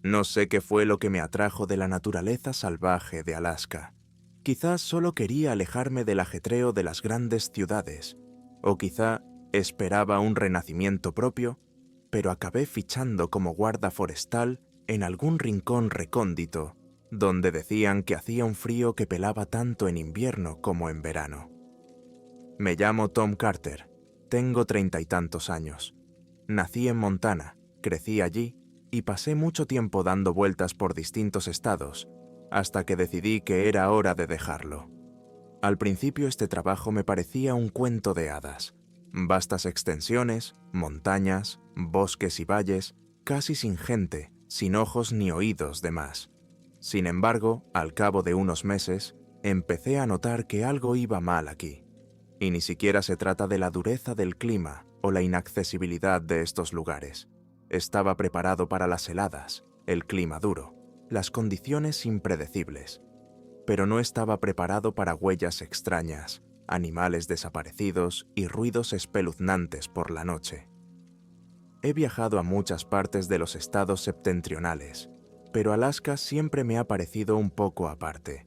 No sé qué fue lo que me atrajo de la naturaleza salvaje de Alaska. Quizás solo quería alejarme del ajetreo de las grandes ciudades, o quizá esperaba un renacimiento propio, pero acabé fichando como guarda forestal en algún rincón recóndito, donde decían que hacía un frío que pelaba tanto en invierno como en verano. Me llamo Tom Carter, tengo 30 y tantos años. Nací en Montana, crecí allí y pasé mucho tiempo dando vueltas por distintos estados, hasta que decidí que era hora de dejarlo. Al principio este trabajo me parecía un cuento de hadas. Vastas extensiones, montañas, bosques y valles, casi sin gente, sin ojos ni oídos de más. Sin embargo, al cabo de unos meses, empecé a notar que algo iba mal aquí. Y ni siquiera se trata de la dureza del clima o la inaccesibilidad de estos lugares. Estaba preparado para las heladas, el clima duro, las condiciones impredecibles, pero no estaba preparado para huellas extrañas, animales desaparecidos y ruidos espeluznantes por la noche. He viajado a muchas partes de los estados septentrionales, pero Alaska siempre me ha parecido un poco aparte.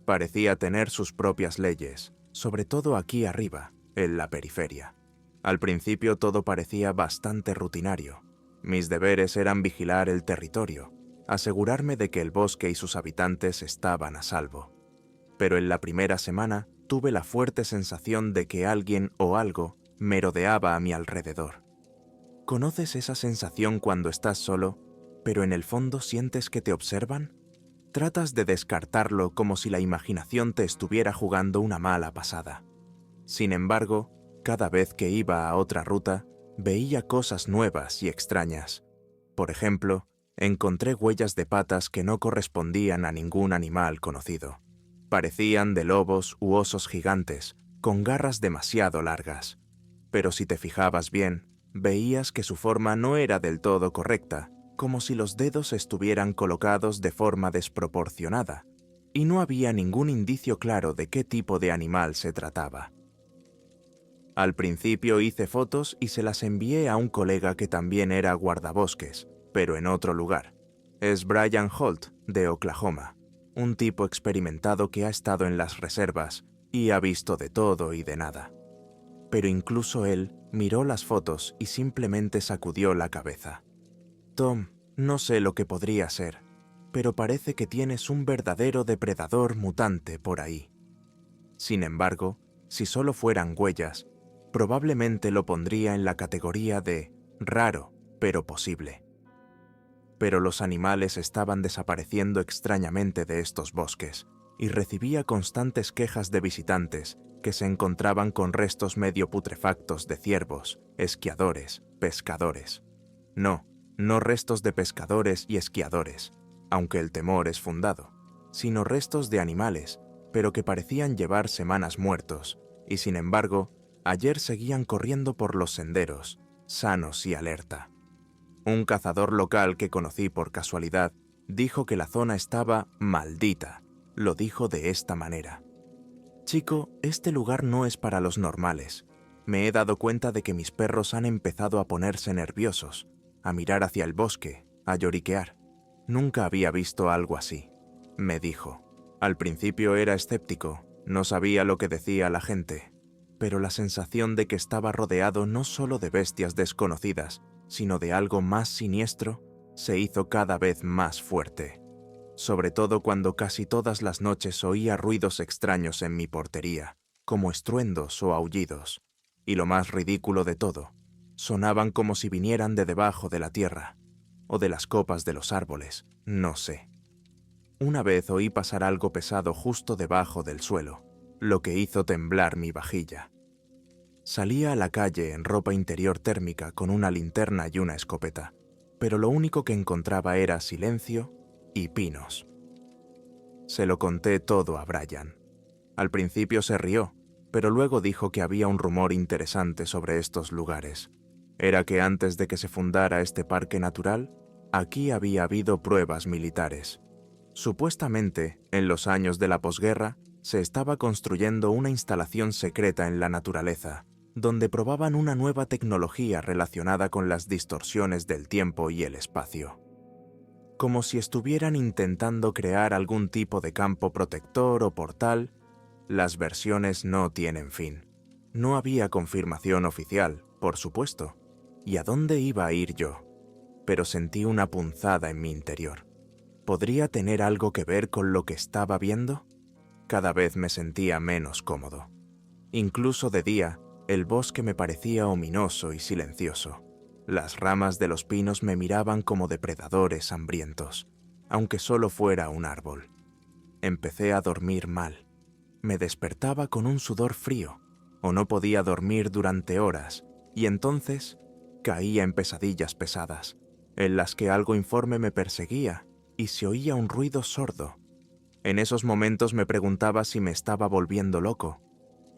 Parecía tener sus propias leyes, sobre todo aquí arriba, en la periferia. Al principio todo parecía bastante rutinario. Mis deberes eran vigilar el territorio, asegurarme de que el bosque y sus habitantes estaban a salvo. Pero en la primera semana tuve la fuerte sensación de que alguien o algo merodeaba a mi alrededor. ¿Conoces esa sensación cuando estás solo, pero en el fondo sientes que te observan? Tratas de descartarlo como si la imaginación te estuviera jugando una mala pasada. Sin embargo, cada vez que iba a otra ruta, veía cosas nuevas y extrañas. Por ejemplo, encontré huellas de patas que no correspondían a ningún animal conocido. Parecían de lobos u osos gigantes, con garras demasiado largas. Pero si te fijabas bien, veías que su forma no era del todo correcta, como si los dedos estuvieran colocados de forma desproporcionada, y no había ningún indicio claro de qué tipo de animal se trataba. Al principio hice fotos y se las envié a un colega que también era guardabosques, pero en otro lugar. Es Brian Holt, de Oklahoma, un tipo experimentado que ha estado en las reservas y ha visto de todo y de nada. Pero incluso él miró las fotos y simplemente sacudió la cabeza. Tom, no sé lo que podría ser, pero parece que tienes un verdadero depredador mutante por ahí. Sin embargo, si solo fueran huellas, probablemente lo pondría en la categoría de raro, pero posible. Pero los animales estaban desapareciendo extrañamente de estos bosques, y recibía constantes quejas de visitantes que se encontraban con restos medio putrefactos de ciervos, esquiadores, pescadores. No restos de pescadores y esquiadores, aunque el temor es fundado, sino restos de animales, pero que parecían llevar semanas muertos, y sin embargo, ayer seguían corriendo por los senderos, sanos y alerta. Un cazador local que conocí por casualidad dijo que la zona estaba maldita. Lo dijo de esta manera: «Chico, este lugar no es para los normales. Me he dado cuenta de que mis perros han empezado a ponerse nerviosos, a mirar hacia el bosque, a lloriquear. Nunca había visto algo así», me dijo. Al principio era escéptico, no sabía lo que decía la gente, pero la sensación de que estaba rodeado no solo de bestias desconocidas, sino de algo más siniestro, se hizo cada vez más fuerte. Sobre todo cuando casi todas las noches oía ruidos extraños en mi portería, como estruendos o aullidos. Y lo más ridículo de todo, sonaban como si vinieran de debajo de la tierra, o de las copas de los árboles, no sé. Una vez oí pasar algo pesado justo debajo del suelo, lo que hizo temblar mi vajilla. Salía a la calle en ropa interior térmica con una linterna y una escopeta, pero lo único que encontraba era silencio y pinos. Se lo conté todo a Brian. Al principio se rió, pero luego dijo que había un rumor interesante sobre estos lugares. Era que antes de que se fundara este parque natural, aquí había habido pruebas militares. Supuestamente, en los años de la posguerra, se estaba construyendo una instalación secreta en la naturaleza, donde probaban una nueva tecnología relacionada con las distorsiones del tiempo y el espacio. como si estuvieran intentando crear algún tipo de campo protector o portal. Las versiones no tienen fin. No había confirmación oficial, por supuesto. ¿Y a dónde iba a ir yo? Pero sentí una punzada en mi interior. ¿Podría tener algo que ver con lo que estaba viendo? Cada vez me sentía menos cómodo. Incluso de día, el bosque me parecía ominoso y silencioso. Las ramas de los pinos me miraban como depredadores hambrientos, aunque solo fuera un árbol. Empecé a dormir mal. Me despertaba con un sudor frío, o no podía dormir durante horas, y entonces caía en pesadillas pesadas, en las que algo informe me perseguía y se oía un ruido sordo. En esos momentos me preguntaba si me estaba volviendo loco.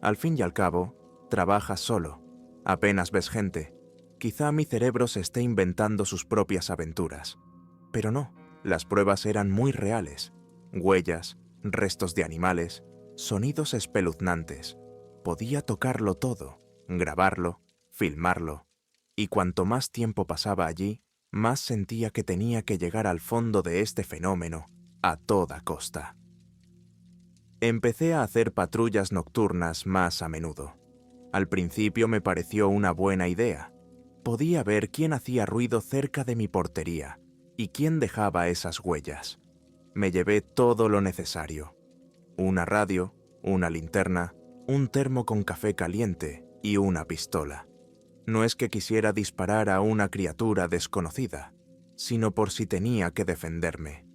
Al fin y al cabo, trabajas solo, apenas ves gente. Quizá mi cerebro se esté inventando sus propias aventuras. Pero no, las pruebas eran muy reales. Huellas, restos de animales, sonidos espeluznantes. Podía tocarlo todo, grabarlo, filmarlo. Y cuanto más tiempo pasaba allí, más sentía que tenía que llegar al fondo de este fenómeno a toda costa. Empecé a hacer patrullas nocturnas más a menudo. Al principio me pareció una buena idea. Podía ver quién hacía ruido cerca de mi portería y quién dejaba esas huellas. Me llevé todo lo necesario: una radio, una linterna, un termo con café caliente y una pistola. No es que quisiera disparar a una criatura desconocida, sino por si tenía que defenderme.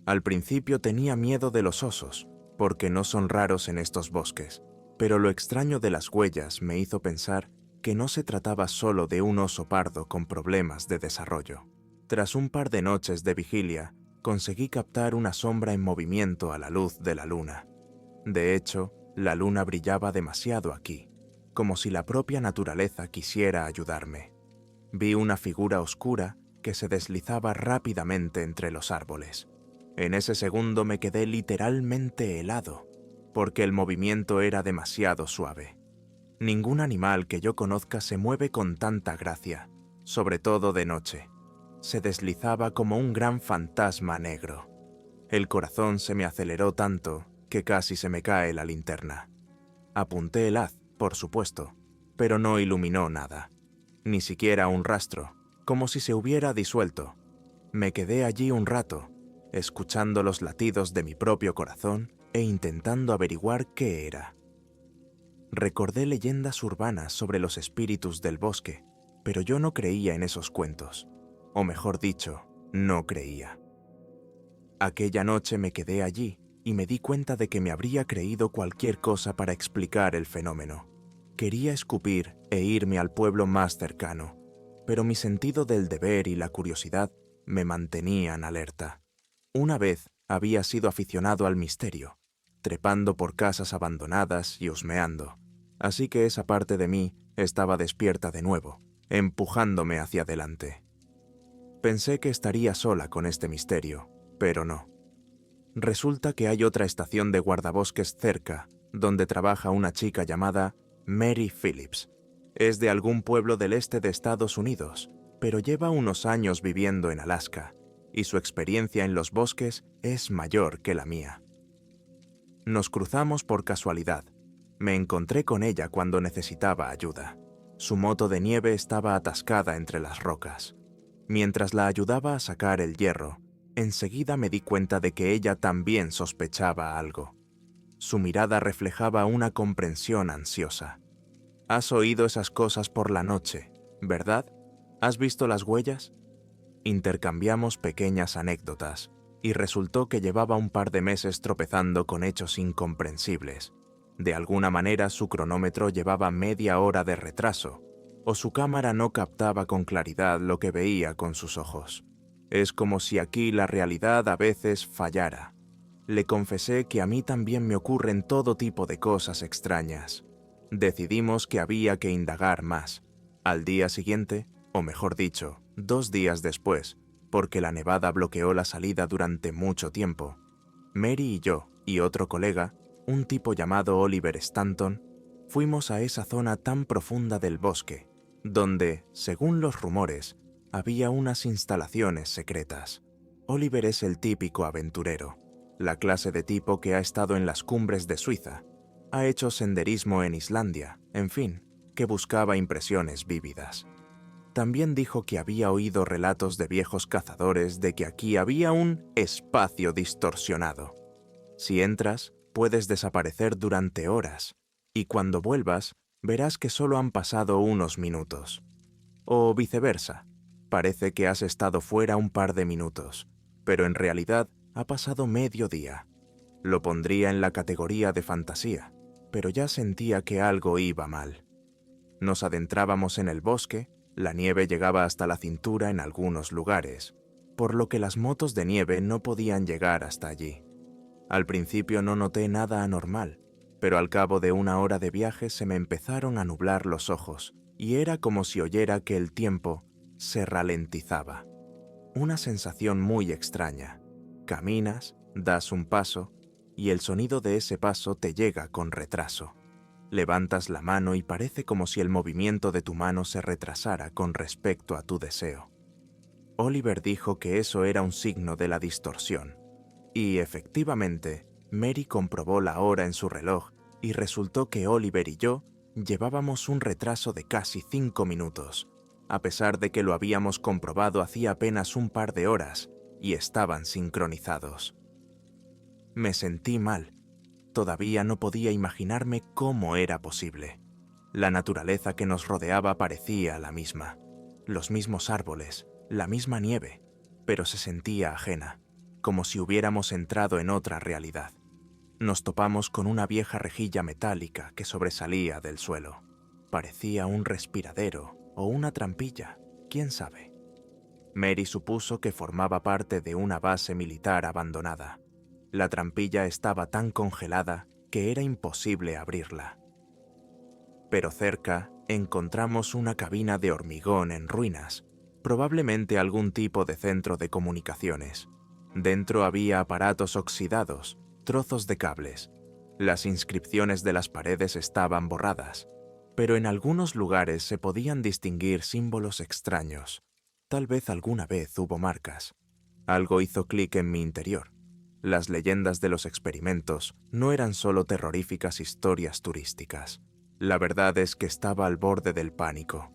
Al principio tenía miedo de los osos, porque no son raros en estos bosques, pero lo extraño de las huellas me hizo pensar que no se trataba solo de un oso pardo con problemas de desarrollo. Tras un par de noches de vigilia, conseguí captar una sombra en movimiento a la luz de la luna. De hecho, la luna brillaba demasiado aquí, como si la propia naturaleza quisiera ayudarme. Vi una figura oscura que se deslizaba rápidamente entre los árboles. En ese segundo me quedé literalmente helado, porque el movimiento era demasiado suave. Ningún animal que yo conozca se mueve con tanta gracia, sobre todo de noche. Se deslizaba como un gran fantasma negro. El corazón se me aceleró tanto que casi se me cae la linterna. Apunté el haz, por supuesto, pero no iluminó nada. Ni siquiera un rastro, como si se hubiera disuelto. Me quedé allí un rato, escuchando los latidos de mi propio corazón e intentando averiguar qué era. Recordé leyendas urbanas sobre los espíritus del bosque, pero yo no creía en esos cuentos. O mejor dicho, no creía. Aquella noche me quedé allí y me di cuenta de que me habría creído cualquier cosa para explicar el fenómeno. Quería escupir e irme al pueblo más cercano, pero mi sentido del deber y la curiosidad me mantenían alerta. Una vez había sido aficionado al misterio, trepando por casas abandonadas y husmeando, así que esa parte de mí estaba despierta de nuevo, empujándome hacia adelante. Pensé que estaría sola con este misterio, pero no. Resulta que hay otra estación de guardabosques cerca, donde trabaja una chica llamada Mary Phillips. Es de algún pueblo del este de Estados Unidos, pero lleva unos años viviendo en Alaska, y su experiencia en los bosques es mayor que la mía. Nos cruzamos por casualidad. Me encontré con ella cuando necesitaba ayuda. Su moto de nieve estaba atascada entre las rocas. Mientras la ayudaba a sacar el hierro, enseguida me di cuenta de que ella también sospechaba algo. Su mirada reflejaba una comprensión ansiosa. «Has oído esas cosas por la noche, ¿verdad? ¿Has visto las huellas?» Intercambiamos pequeñas anécdotas, y resultó que llevaba un par de meses tropezando con hechos incomprensibles. De alguna manera su cronómetro llevaba media hora de retraso, o su cámara no captaba con claridad lo que veía con sus ojos. Es como si aquí la realidad a veces fallara. Le confesé que a mí también me ocurren todo tipo de cosas extrañas. Decidimos que había que indagar más. Al día siguiente, o mejor dicho, 2 días después, porque la nevada bloqueó la salida durante mucho tiempo, Mary y yo y otro colega, un tipo llamado Oliver Stanton, fuimos a esa zona tan profunda del bosque, donde, según los rumores, había unas instalaciones secretas. Oliver es el típico aventurero, la clase de tipo que ha estado en las cumbres de Suiza, ha hecho senderismo en Islandia, en fin, que buscaba impresiones vívidas. También dijo que había oído relatos de viejos cazadores de que aquí había un espacio distorsionado. Si entras, puedes desaparecer durante horas, y cuando vuelvas, verás que solo han pasado unos minutos. O viceversa, parece que has estado fuera un par de minutos, pero en realidad ha pasado medio día. Lo pondría en la categoría de fantasía, pero ya sentía que algo iba mal. Nos adentrábamos en el bosque, la nieve llegaba hasta la cintura en algunos lugares, por lo que las motos de nieve no podían llegar hasta allí. Al principio no noté nada anormal, pero al cabo de una hora de viaje se me empezaron a nublar los ojos y era como si oyera que el tiempo se ralentizaba. Una sensación muy extraña. Caminas, das un paso y el sonido de ese paso te llega con retraso. Levantas la mano y parece como si el movimiento de tu mano se retrasara con respecto a tu deseo. Oliver dijo que eso era un signo de la distorsión. Y efectivamente, Mary comprobó la hora en su reloj y resultó que Oliver y yo llevábamos un retraso de casi 5 minutos, a pesar de que lo habíamos comprobado hacía apenas un par de horas y estaban sincronizados. Me sentí mal. Todavía no podía imaginarme cómo era posible. La naturaleza que nos rodeaba parecía la misma. Los mismos árboles, la misma nieve, pero se sentía ajena, como si hubiéramos entrado en otra realidad. Nos topamos con una vieja rejilla metálica que sobresalía del suelo. Parecía un respiradero o una trampilla, quién sabe. Mary supuso que formaba parte de una base militar abandonada. La trampilla estaba tan congelada que era imposible abrirla. Pero cerca encontramos una cabina de hormigón en ruinas, probablemente algún tipo de centro de comunicaciones. Dentro había aparatos oxidados, trozos de cables. Las inscripciones de las paredes estaban borradas, pero en algunos lugares se podían distinguir símbolos extraños. Tal vez alguna vez hubo marcas. Algo hizo clic en mi interior. Las leyendas de los experimentos no eran solo terroríficas historias turísticas. La verdad es que estaba al borde del pánico.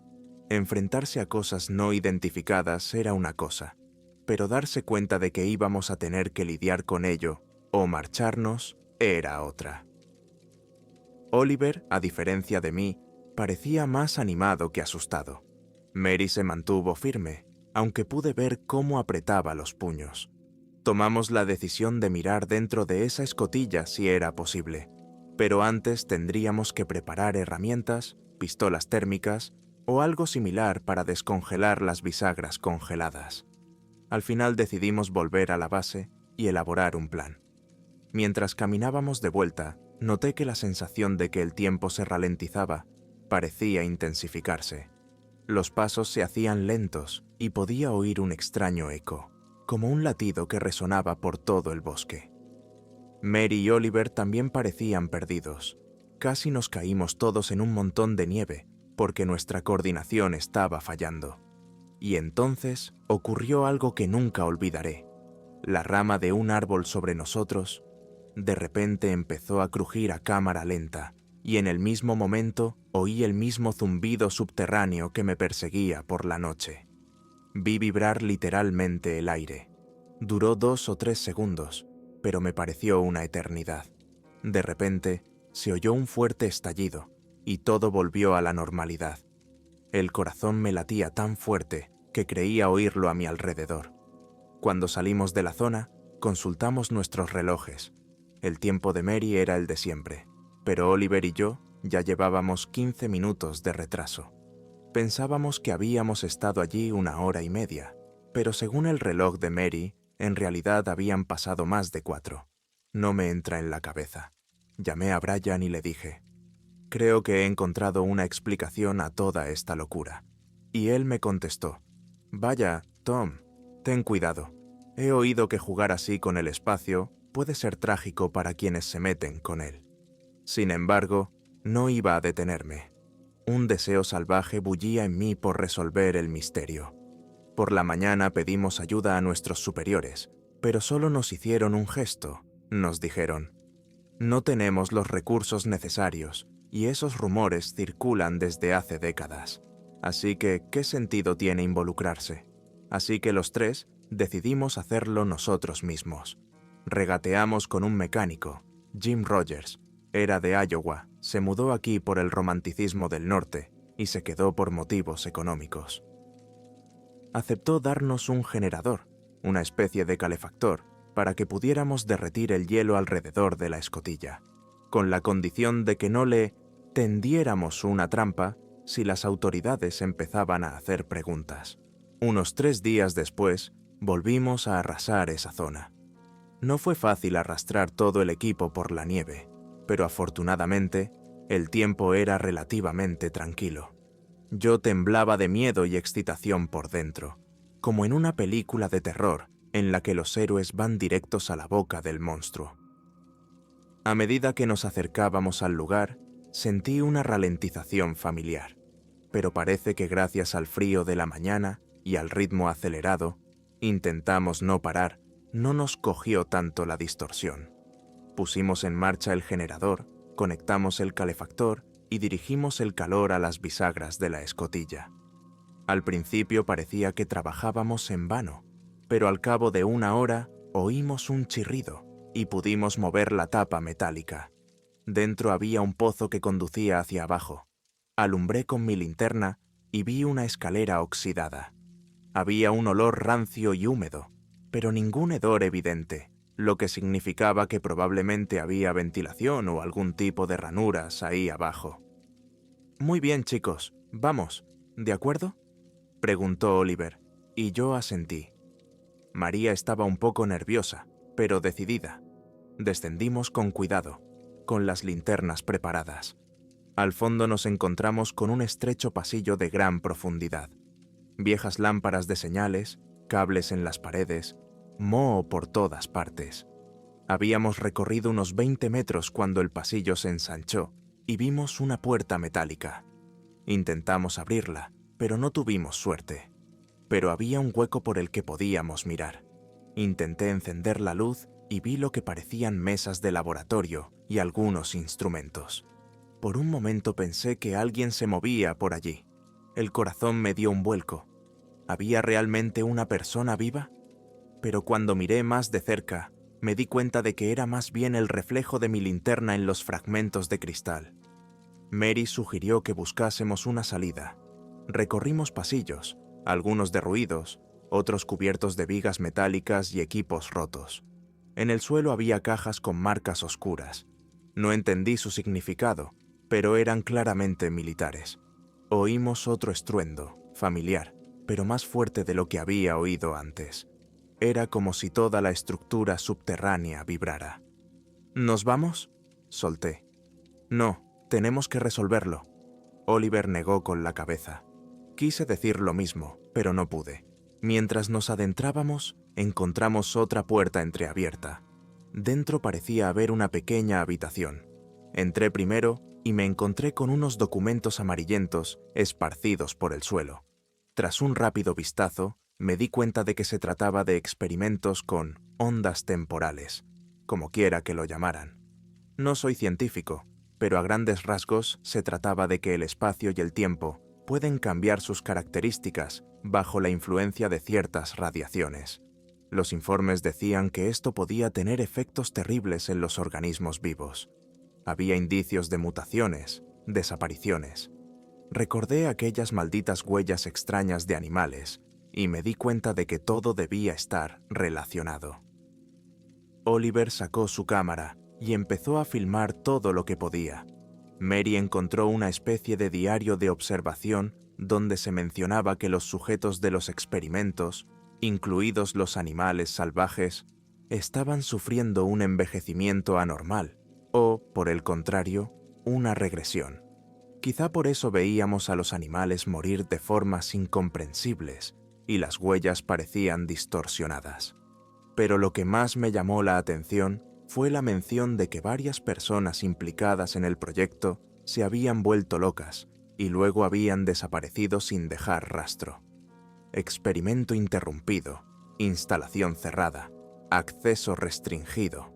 Enfrentarse a cosas no identificadas era una cosa, pero darse cuenta de que íbamos a tener que lidiar con ello o marcharnos era otra. Oliver, a diferencia de mí, parecía más animado que asustado. Mary se mantuvo firme, aunque pude ver cómo apretaba los puños. Tomamos la decisión de mirar dentro de esa escotilla si era posible, pero antes tendríamos que preparar herramientas, pistolas térmicas o algo similar para descongelar las bisagras congeladas. Al final decidimos volver a la base y elaborar un plan. Mientras caminábamos de vuelta, noté que la sensación de que el tiempo se ralentizaba parecía intensificarse. Los pasos se hacían lentos y podía oír un extraño eco, como un latido que resonaba por todo el bosque. Mary y Oliver también parecían perdidos. Casi nos caímos todos en un montón de nieve porque nuestra coordinación estaba fallando. Y entonces ocurrió algo que nunca olvidaré. La rama de un árbol sobre nosotros de repente empezó a crujir a cámara lenta y en el mismo momento oí el mismo zumbido subterráneo que me perseguía por la noche. Vi vibrar literalmente el aire. Duró 2 o 3 segundos, pero me pareció una eternidad. De repente, se oyó un fuerte estallido, y todo volvió a la normalidad. El corazón me latía tan fuerte que creía oírlo a mi alrededor. Cuando salimos de la zona, consultamos nuestros relojes. El tiempo de Mary era el de siempre, pero Oliver y yo ya llevábamos 15 minutos de retraso. Pensábamos que habíamos estado allí 1 hora y media, pero según el reloj de Mary, en realidad habían pasado más de 4. No me entra en la cabeza. Llamé a Brian y le dije, «Creo que he encontrado una explicación a toda esta locura». Y él me contestó, «Vaya, Tom, ten cuidado. He oído que jugar así con el espacio puede ser trágico para quienes se meten con él». Sin embargo, no iba a detenerme. Un deseo salvaje bullía en mí por resolver el misterio. Por la mañana pedimos ayuda a nuestros superiores, pero solo nos hicieron un gesto. Nos dijeron: no tenemos los recursos necesarios y esos rumores circulan desde hace décadas. Así que, ¿qué sentido tiene involucrarse? Así que los tres decidimos hacerlo nosotros mismos. Regateamos con un mecánico, Jim Rogers. Era de Iowa, se mudó aquí por el romanticismo del norte y se quedó por motivos económicos. Aceptó darnos un generador, una especie de calefactor, para que pudiéramos derretir el hielo alrededor de la escotilla, con la condición de que no le tendiéramos una trampa si las autoridades empezaban a hacer preguntas. Unos 3 días después, volvimos a arrasar esa zona. No fue fácil arrastrar todo el equipo por la nieve, pero afortunadamente, el tiempo era relativamente tranquilo. Yo temblaba de miedo y excitación por dentro, como en una película de terror en la que los héroes van directos a la boca del monstruo. A medida que nos acercábamos al lugar, sentí una ralentización familiar, pero parece que gracias al frío de la mañana y al ritmo acelerado, intentamos no parar, no nos cogió tanto la distorsión. Pusimos en marcha el generador, conectamos el calefactor y dirigimos el calor a las bisagras de la escotilla. Al principio parecía que trabajábamos en vano, pero al cabo de 1 hora oímos un chirrido y pudimos mover la tapa metálica. Dentro había un pozo que conducía hacia abajo. Alumbré con mi linterna y vi una escalera oxidada. Había un olor rancio y húmedo, pero ningún hedor evidente, lo que significaba que probablemente había ventilación o algún tipo de ranuras ahí abajo. «Muy bien, chicos, vamos, ¿de acuerdo?», preguntó Oliver, y yo asentí. María estaba un poco nerviosa, pero decidida. Descendimos con cuidado, con las linternas preparadas. Al fondo nos encontramos con un estrecho pasillo de gran profundidad. Viejas lámparas de señales, cables en las paredes, moho por todas partes. Habíamos recorrido unos 20 metros cuando el pasillo se ensanchó y vimos una puerta metálica. Intentamos abrirla, pero no tuvimos suerte. Pero había un hueco por el que podíamos mirar. Intenté encender la luz y vi lo que parecían mesas de laboratorio y algunos instrumentos. Por un momento pensé que alguien se movía por allí. El corazón me dio un vuelco. ¿Había realmente una persona viva? Pero cuando miré más de cerca, me di cuenta de que era más bien el reflejo de mi linterna en los fragmentos de cristal. Mary sugirió que buscásemos una salida. Recorrimos pasillos, algunos derruidos, otros cubiertos de vigas metálicas y equipos rotos. En el suelo había cajas con marcas oscuras. No entendí su significado, pero eran claramente militares. Oímos otro estruendo, familiar, pero más fuerte de lo que había oído antes. Era como si toda la estructura subterránea vibrara. ¿Nos vamos?, solté. No, tenemos que resolverlo. Oliver negó con la cabeza. Quise decir lo mismo, pero no pude. Mientras nos adentrábamos, encontramos otra puerta entreabierta. Dentro parecía haber una pequeña habitación. Entré primero y me encontré con unos documentos amarillentos esparcidos por el suelo. Tras un rápido vistazo, me di cuenta de que se trataba de experimentos con ondas temporales, como quiera que lo llamaran. No soy científico, pero a grandes rasgos se trataba de que el espacio y el tiempo pueden cambiar sus características bajo la influencia de ciertas radiaciones. Los informes decían que esto podía tener efectos terribles en los organismos vivos. Había indicios de mutaciones, desapariciones. Recordé aquellas malditas huellas extrañas de animales y me di cuenta de que todo debía estar relacionado. Oliver sacó su cámara y empezó a filmar todo lo que podía. Mary encontró una especie de diario de observación donde se mencionaba que los sujetos de los experimentos, incluidos los animales salvajes, estaban sufriendo un envejecimiento anormal o, por el contrario, una regresión. Quizá por eso veíamos a los animales morir de formas incomprensibles y las huellas parecían distorsionadas. Pero lo que más me llamó la atención fue la mención de que varias personas implicadas en el proyecto se habían vuelto locas y luego habían desaparecido sin dejar rastro. experimento interrumpido, instalación cerrada, acceso restringido.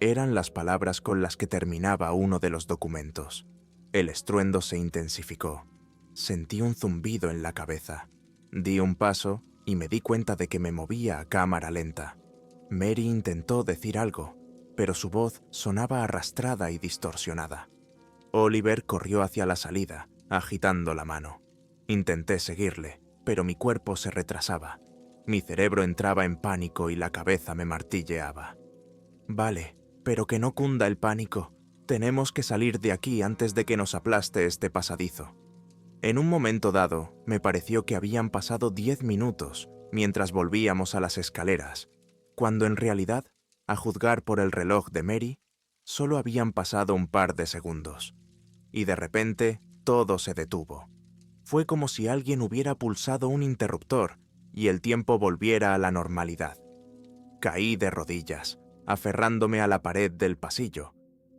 Eran las palabras con las que terminaba uno de los documentos. El estruendo se intensificó. Sentí un zumbido en la cabeza. Di un paso y me di cuenta de que me movía a cámara lenta. Mary intentó decir algo, pero su voz sonaba arrastrada y distorsionada. Oliver corrió hacia la salida, agitando la mano. Intenté seguirle, pero mi cuerpo se retrasaba. Mi cerebro entraba en pánico y la cabeza me martilleaba. Vale, pero que no cunda el pánico. Tenemos que salir de aquí antes de que nos aplaste este pasadizo. En un momento dado, me pareció que habían pasado 10 minutos mientras volvíamos a las escaleras, cuando en realidad, a juzgar por el reloj de Mary, solo habían pasado un par de segundos. Y de repente, todo se detuvo. Fue como si alguien hubiera pulsado un interruptor y el tiempo volviera a la normalidad. Caí de rodillas, aferrándome a la pared del pasillo,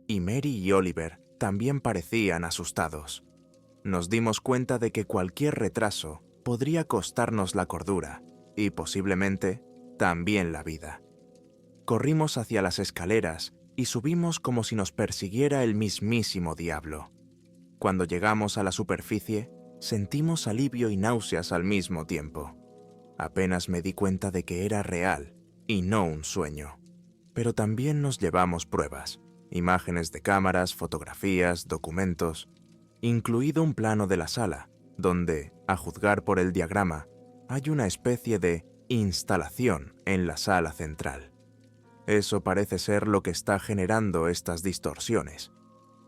y Mary y Oliver también parecían asustados. Nos dimos cuenta de que cualquier retraso podría costarnos la cordura y posiblemente también la vida. Corrimos hacia las escaleras y subimos como si nos persiguiera el mismísimo diablo. Cuando llegamos a la superficie, sentimos alivio y náuseas al mismo tiempo. Apenas me di cuenta de que era real y no un sueño. Pero también nos llevamos pruebas, imágenes de cámaras, fotografías, documentos, incluido un plano de la sala, donde, a juzgar por el diagrama, hay una especie de instalación en la sala central. Eso parece ser lo que está generando estas distorsiones.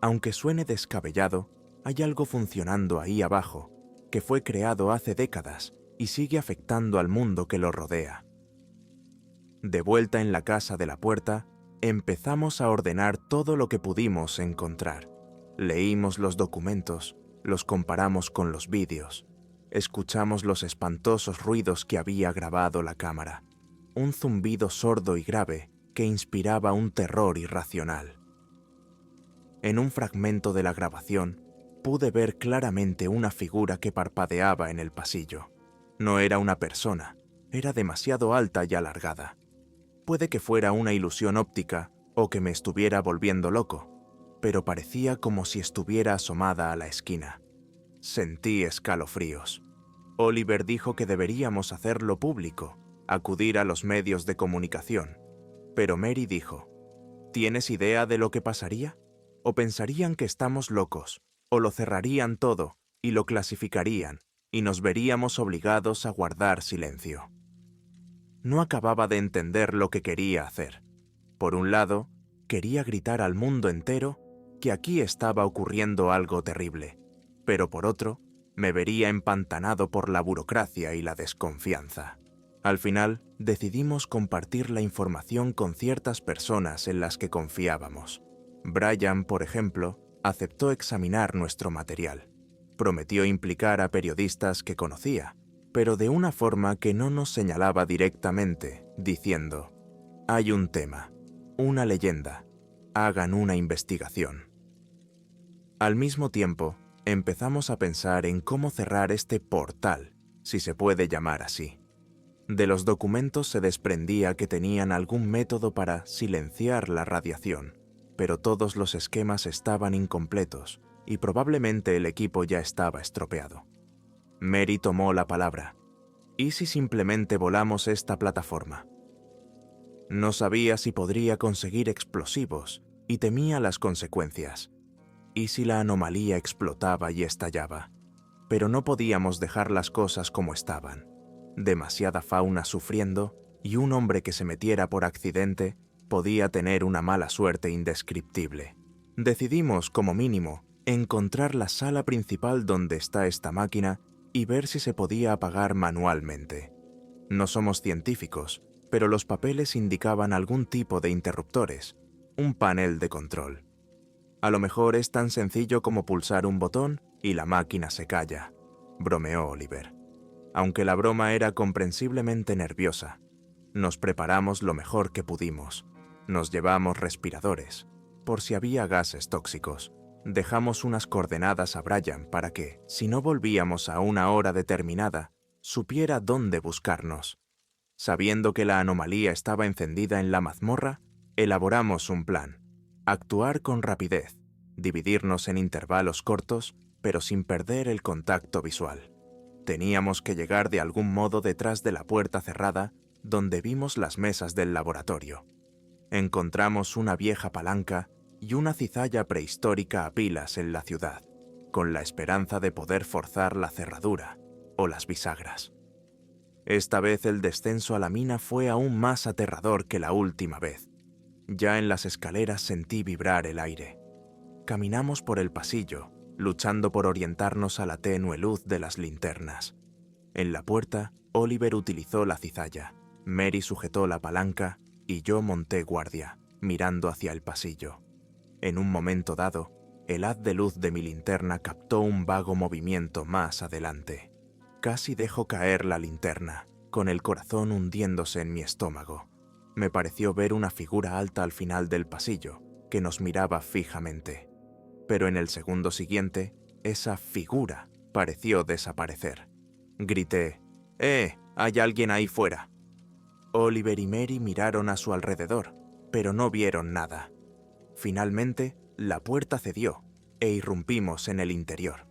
Aunque suene descabellado, hay algo funcionando ahí abajo, que fue creado hace décadas y sigue afectando al mundo que lo rodea. De vuelta en la casa de la puerta, empezamos a ordenar todo lo que pudimos encontrar. Leímos los documentos, los comparamos con los vídeos, escuchamos los espantosos ruidos que había grabado la cámara, un zumbido sordo y grave que inspiraba un terror irracional. En un fragmento de la grabación, pude ver claramente una figura que parpadeaba en el pasillo. No era una persona, era demasiado alta y alargada. Puede que fuera una ilusión óptica o que me estuviera volviendo loco, pero parecía como si estuviera asomada a la esquina. Sentí escalofríos. Oliver dijo que deberíamos hacerlo público, acudir a los medios de comunicación. Pero Mary dijo, ¿tienes idea de lo que pasaría? O pensarían que estamos locos, o lo cerrarían todo y lo clasificarían, y nos veríamos obligados a guardar silencio. No acababa de entender lo que quería hacer. Por un lado, quería gritar al mundo entero que aquí estaba ocurriendo algo terrible, pero por otro, me vería empantanado por la burocracia y la desconfianza. Al final, decidimos compartir la información con ciertas personas en las que confiábamos. Brian, por ejemplo, aceptó examinar nuestro material. Prometió implicar a periodistas que conocía, pero de una forma que no nos señalaba directamente, diciendo, hay un tema, una leyenda, hagan una investigación. Al mismo tiempo, empezamos a pensar en cómo cerrar este portal, si se puede llamar así. De los documentos se desprendía que tenían algún método para silenciar la radiación, pero todos los esquemas estaban incompletos y probablemente el equipo ya estaba estropeado. Mary tomó la palabra. ¿Y si simplemente volamos esta plataforma? No sabía si podría conseguir explosivos y temía las consecuencias. ¿Y si la anomalía explotaba y estallaba? Pero no podíamos dejar las cosas como estaban. Demasiada fauna sufriendo y un hombre que se metiera por accidente podía tener una mala suerte indescriptible. Decidimos, como mínimo, encontrar la sala principal donde está esta máquina y ver si se podía apagar manualmente. No somos científicos, pero los papeles indicaban algún tipo de interruptores, un panel de control. A lo mejor es tan sencillo como pulsar un botón y la máquina se calla, bromeó Oliver. Aunque la broma era comprensiblemente nerviosa, nos preparamos lo mejor que pudimos. Nos llevamos respiradores, por si había gases tóxicos. Dejamos unas coordenadas a Brian para que, si no volvíamos a una hora determinada, supiera dónde buscarnos. Sabiendo que la anomalía estaba encendida en la mazmorra, elaboramos un plan. Actuar con rapidez, dividirnos en intervalos cortos, pero sin perder el contacto visual. Teníamos que llegar de algún modo detrás de la puerta cerrada, donde vimos las mesas del laboratorio. Encontramos una vieja palanca y una cizalla prehistórica a pilas en la ciudad, con la esperanza de poder forzar la cerradura o las bisagras. Esta vez el descenso a la mina fue aún más aterrador que la última vez. Ya en las escaleras sentí vibrar el aire. Caminamos por el pasillo, luchando por orientarnos a la tenue luz de las linternas. En la puerta, Oliver utilizó la cizalla, Mary sujetó la palanca y yo monté guardia, mirando hacia el pasillo. En un momento dado, el haz de luz de mi linterna captó un vago movimiento más adelante. Casi dejo caer la linterna, con el corazón hundiéndose en mi estómago. Me pareció ver una figura alta al final del pasillo, que nos miraba fijamente. Pero en el segundo siguiente, esa figura pareció desaparecer. Grité, ¡hay alguien ahí fuera! Oliver y Mary miraron a su alrededor, pero no vieron nada. Finalmente, la puerta cedió e irrumpimos en el interior.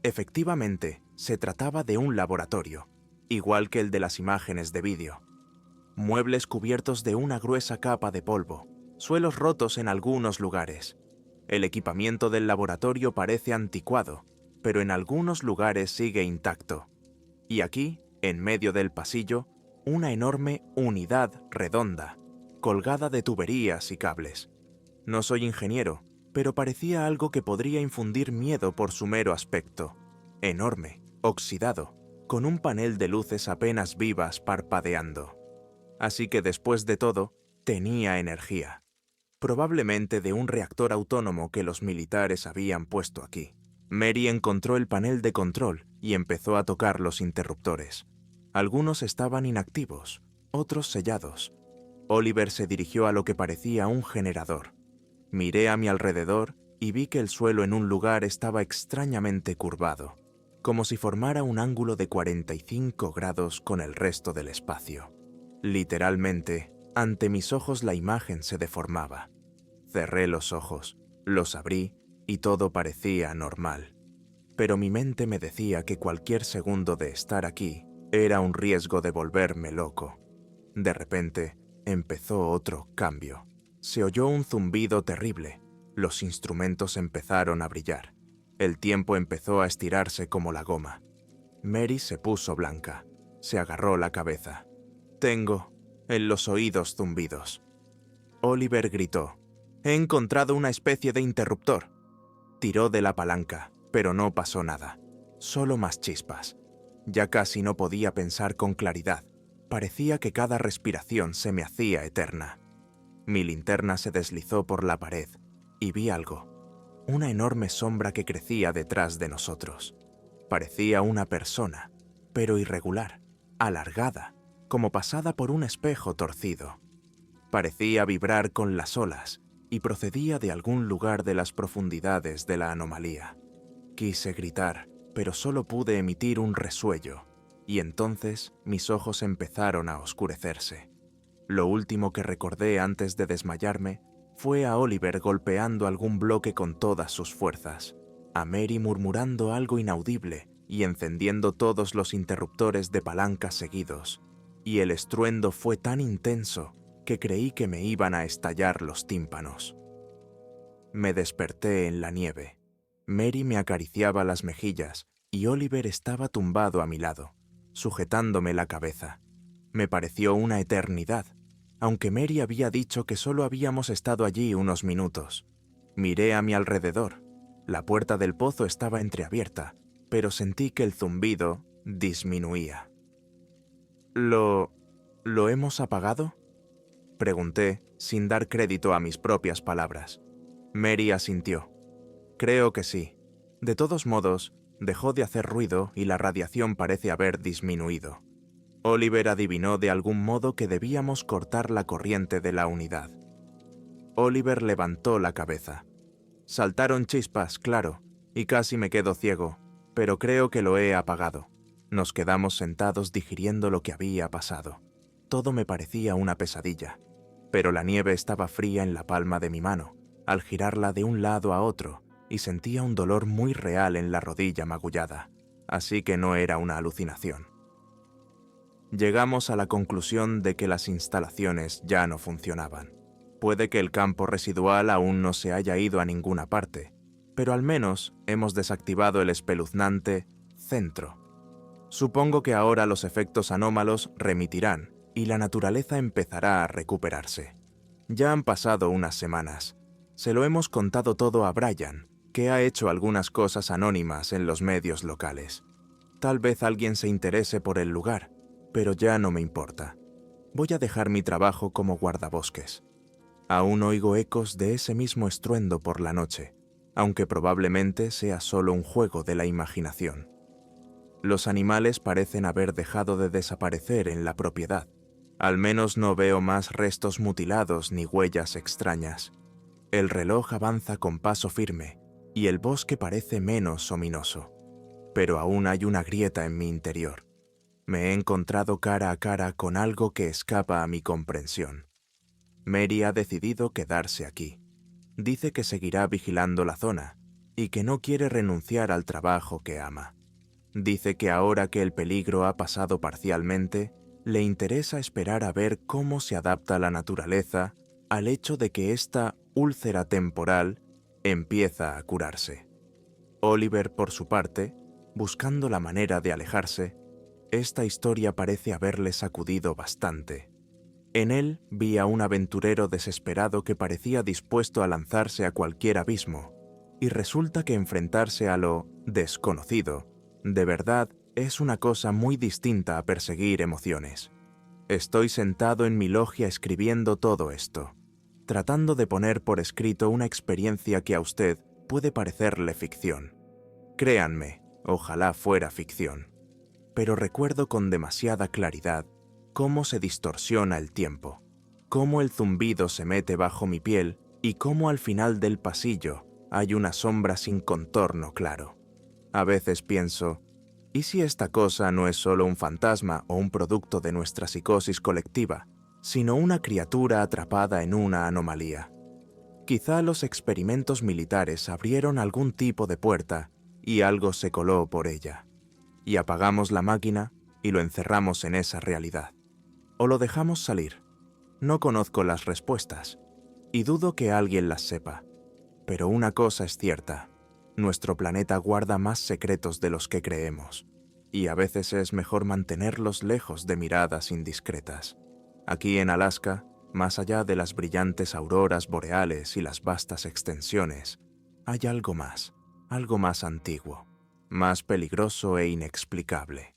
Efectivamente, se trataba de un laboratorio, igual que el de las imágenes de vídeo. Muebles cubiertos de una gruesa capa de polvo, suelos rotos en algunos lugares. El equipamiento del laboratorio parece anticuado, pero en algunos lugares sigue intacto. Y aquí, en medio del pasillo, una enorme unidad redonda, colgada de tuberías y cables. No soy ingeniero, pero parecía algo que podría infundir miedo por su mero aspecto. Enorme, oxidado, con un panel de luces apenas vivas parpadeando. Así que después de todo, tenía energía. Probablemente de un reactor autónomo que los militares habían puesto aquí. Mary encontró el panel de control y empezó a tocar los interruptores. Algunos estaban inactivos, otros sellados. Oliver se dirigió a lo que parecía un generador. Miré a mi alrededor y vi que el suelo en un lugar estaba extrañamente curvado, como si formara un ángulo de 45 grados con el resto del espacio. Literalmente, ante mis ojos la imagen se deformaba. Cerré los ojos, los abrí y todo parecía normal. Pero mi mente me decía que cualquier segundo de estar aquí era un riesgo de volverme loco. De repente, empezó otro cambio. Se oyó un zumbido terrible. Los instrumentos empezaron a brillar. El tiempo empezó a estirarse como la goma. Mary se puso blanca. Se agarró la cabeza. Tengo en los oídos zumbidos. Oliver gritó. He encontrado una especie de interruptor. Tiró de la palanca, pero no pasó nada. Solo más chispas. Ya casi no podía pensar con claridad. Parecía que cada respiración se me hacía eterna. Mi linterna se deslizó por la pared y vi algo. Una enorme sombra que crecía detrás de nosotros. Parecía una persona, pero irregular, alargada, como pasada por un espejo torcido. Parecía vibrar con las olas y procedía de algún lugar de las profundidades de la anomalía. Quise gritar, pero solo pude emitir un resuello, y entonces mis ojos empezaron a oscurecerse. Lo último que recordé antes de desmayarme fue a Oliver golpeando algún bloque con todas sus fuerzas, a Mary murmurando algo inaudible y encendiendo todos los interruptores de palanca seguidos, y el estruendo fue tan intenso que creí que me iban a estallar los tímpanos. Me desperté en la nieve. Mary me acariciaba las mejillas y Oliver estaba tumbado a mi lado, sujetándome la cabeza. Me pareció una eternidad, aunque Mary había dicho que solo habíamos estado allí unos minutos. Miré a mi alrededor. La puerta del pozo estaba entreabierta, pero sentí que el zumbido disminuía. ¿Lo hemos apagado?, pregunté, sin dar crédito a mis propias palabras. Mary asintió. Creo que sí. De todos modos, dejó de hacer ruido y la radiación parece haber disminuido. Oliver adivinó de algún modo que debíamos cortar la corriente de la unidad. Oliver levantó la cabeza. Saltaron chispas, claro, y casi me quedo ciego, pero creo que lo he apagado. Nos quedamos sentados digiriendo lo que había pasado. Todo me parecía una pesadilla, pero la nieve estaba fría en la palma de mi mano, al girarla de un lado a otro, y sentía un dolor muy real en la rodilla magullada, así que no era una alucinación. Llegamos a la conclusión de que las instalaciones ya no funcionaban. Puede que el campo residual aún no se haya ido a ninguna parte, pero al menos hemos desactivado el espeluznante centro. Supongo que ahora los efectos anómalos remitirán y la naturaleza empezará a recuperarse. Ya han pasado unas semanas. Se lo hemos contado todo a Brian, que ha hecho algunas cosas anónimas en los medios locales. Tal vez alguien se interese por el lugar, pero ya no me importa. Voy a dejar mi trabajo como guardabosques. Aún oigo ecos de ese mismo estruendo por la noche, aunque probablemente sea solo un juego de la imaginación. Los animales parecen haber dejado de desaparecer en la propiedad. Al menos no veo más restos mutilados ni huellas extrañas. El reloj avanza con paso firme y el bosque parece menos ominoso. Pero aún hay una grieta en mi interior. Me he encontrado cara a cara con algo que escapa a mi comprensión. Mary ha decidido quedarse aquí. Dice que seguirá vigilando la zona y que no quiere renunciar al trabajo que ama. Dice que ahora que el peligro ha pasado parcialmente, le interesa esperar a ver cómo se adapta la naturaleza al hecho de que esta úlcera temporal empieza a curarse. Oliver, por su parte, buscando la manera de alejarse, esta historia parece haberle sacudido bastante. En él vi a un aventurero desesperado que parecía dispuesto a lanzarse a cualquier abismo, y resulta que enfrentarse a lo desconocido, de verdad, es una cosa muy distinta a perseguir emociones. Estoy sentado en mi logia escribiendo todo esto, tratando de poner por escrito una experiencia que a usted puede parecerle ficción. Créanme, ojalá fuera ficción. Pero recuerdo con demasiada claridad cómo se distorsiona el tiempo, cómo el zumbido se mete bajo mi piel y cómo al final del pasillo hay una sombra sin contorno claro. A veces pienso, ¿y si esta cosa no es solo un fantasma o un producto de nuestra psicosis colectiva, sino una criatura atrapada en una anomalía? Quizá los experimentos militares abrieron algún tipo de puerta y algo se coló por ella. Y apagamos la máquina y lo encerramos en esa realidad. O lo dejamos salir. No conozco las respuestas y dudo que alguien las sepa. Pero una cosa es cierta. Nuestro planeta guarda más secretos de los que creemos, y a veces es mejor mantenerlos lejos de miradas indiscretas. Aquí en Alaska, más allá de las brillantes auroras boreales y las vastas extensiones, hay algo más antiguo, más peligroso e inexplicable.